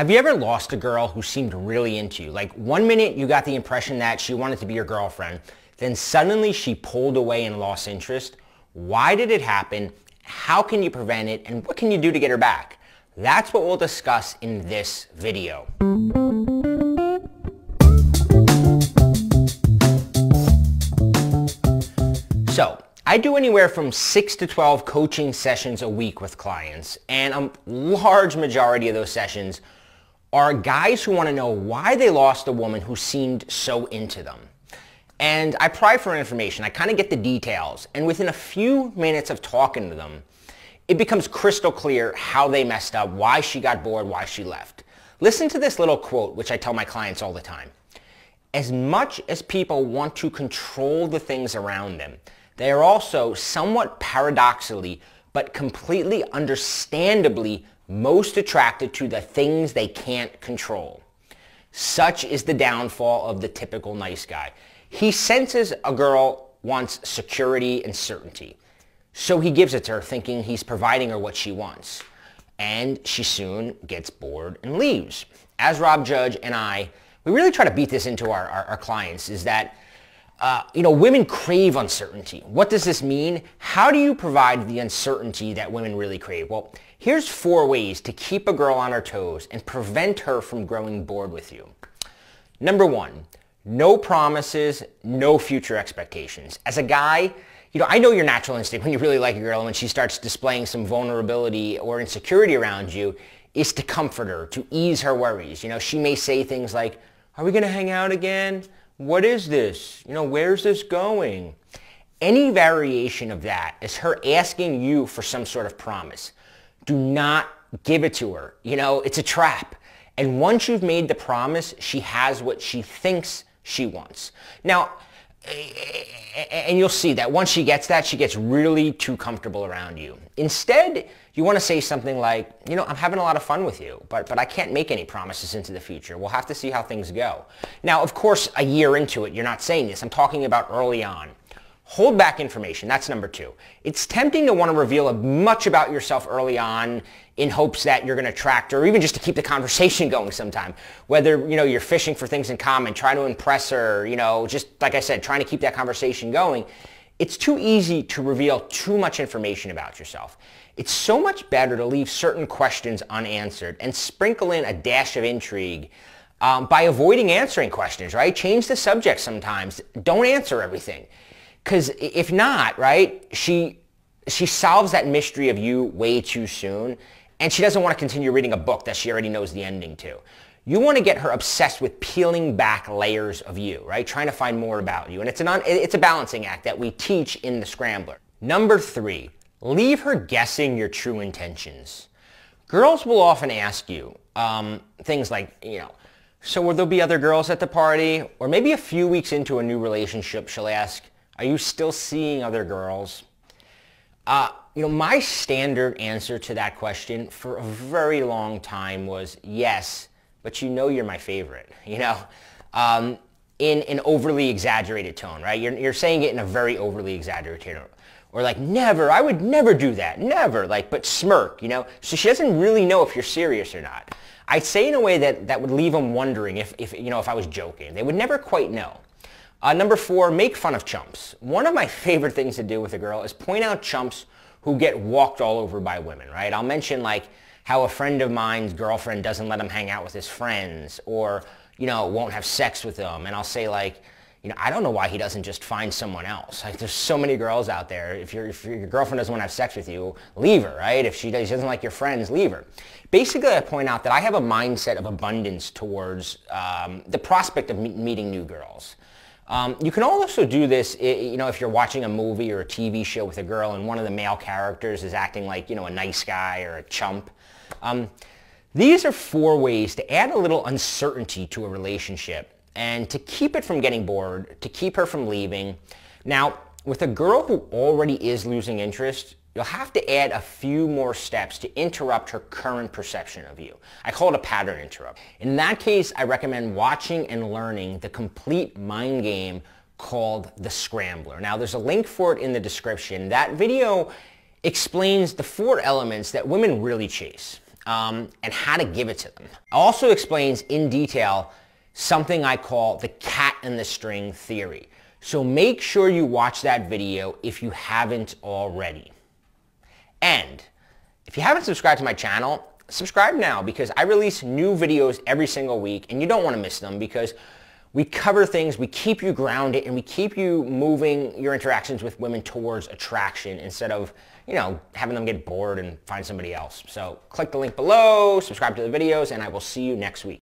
Have you ever lost a girl who seemed really into you? Like one minute you got the impression that she wanted to be your girlfriend, then suddenly she pulled away and lost interest. Why did it happen? How can you prevent it? And what can you do to get her back? That's what we'll discuss in this video. So, I do anywhere from 6 to 12 coaching sessions a week with clients, and a large majority of those sessions are guys who want to know why they lost a woman who seemed so into them. And I pry for information. I kind of get the details, and within a few minutes of talking to them, it becomes crystal clear how they messed up, why she got bored, why she left. Listen to this little quote, which I tell my clients all the time. As much as people want to control the things around them, they are also somewhat paradoxically, but completely understandably, most attracted to the things they can't control. Such is the downfall of the typical nice guy. He senses a girl wants security and certainty, so he gives it to her thinking he's providing her what she wants. And she soon gets bored and leaves. As Rob Judge and I, we really try to beat this into our clients, is that women crave uncertainty. What does this mean? How do you provide the uncertainty that women really crave? Well, here's 4 ways to keep a girl on her toes and prevent her from growing bored with you. Number 1, no promises, no future expectations. As a guy, I know your natural instinct when you really like a girl and when she starts displaying some vulnerability or insecurity around you is to comfort her, to ease her worries. She may say things like, "Are we going to hang out again? What is this? Where's this going?" Any variation of that is her asking you for some sort of promise. Do not give it to her. It's a trap. And once you've made the promise, she has what she thinks she wants. Now, and you'll see that once she gets that, she gets really too comfortable around you. Instead, you want to say something like, "I'm having a lot of fun with you, but I can't make any promises into the future. We'll have to see how things go." Now, of course, a year into it, you're not saying this. I'm talking about early on. Hold back information. That's number 2. It's tempting to want to reveal much about yourself early on in hopes that you're going to attract her, or even just to keep the conversation going sometime. Whether, you're fishing for things in common, trying to impress her, just like I said, trying to keep that conversation going. It's too easy to reveal too much information about yourself. It's so much better to leave certain questions unanswered and sprinkle in a dash of intrigue by avoiding answering questions, right? Change the subject sometimes. Don't answer everything. Because if not, right, she solves that mystery of you way too soon, and she doesn't want to continue reading a book that she already knows the ending to. You want to get her obsessed with peeling back layers of you, right? Trying to find more about you. And it's a balancing act that we teach in the Scrambler. Number 3, leave her guessing your true intentions. Girls will often ask you things like, "So will there be other girls at the party?" Or maybe a few weeks into a new relationship, she'll ask, "Are you still seeing other girls?" My standard answer to that question for a very long time was yes, but you're my favorite, in an overly exaggerated tone, right? You're saying it in a very overly exaggerated tone. Or like, "Never, I would never do that, never," but smirk, So she doesn't really know if you're serious or not. I'd say in a way that would leave them wondering if I was joking. They would never quite know. Number 4, make fun of chumps. One of my favorite things to do with a girl is point out chumps who get walked all over by women, right? I'll mention like how a friend of mine's girlfriend doesn't let him hang out with his friends, or, won't have sex with them. And I'll say like, "I don't know why he doesn't just find someone else." Like there's so many girls out there. If your girlfriend doesn't want to have sex with you, leave her, right? If she doesn't like your friends, leave her. Basically, I point out that I have a mindset of abundance towards the prospect of meeting new girls. You can also do this, if you're watching a movie or a TV show with a girl and one of the male characters is acting like, a nice guy or a chump. These are 4 ways to add a little uncertainty to a relationship and to keep it from getting bored, to keep her from leaving. Now, with a girl who already is losing interest, you'll have to add a few more steps to interrupt her current perception of you. I call it a pattern interrupt. In that case, I recommend watching and learning the complete mind game called the Scrambler. Now, there's a link for it in the description. That video explains the 4 elements that women really chase. and how to give it to them. It also explains in detail something I call the cat and the string theory. So make sure you watch that video if you haven't already. And if you haven't subscribed to my channel, subscribe now, because I release new videos every single week and you don't want to miss them, because we cover things, we keep you grounded, and we keep you moving your interactions with women towards attraction instead of, having them get bored and find somebody else. So click the link below, subscribe to the videos, and I will see you next week.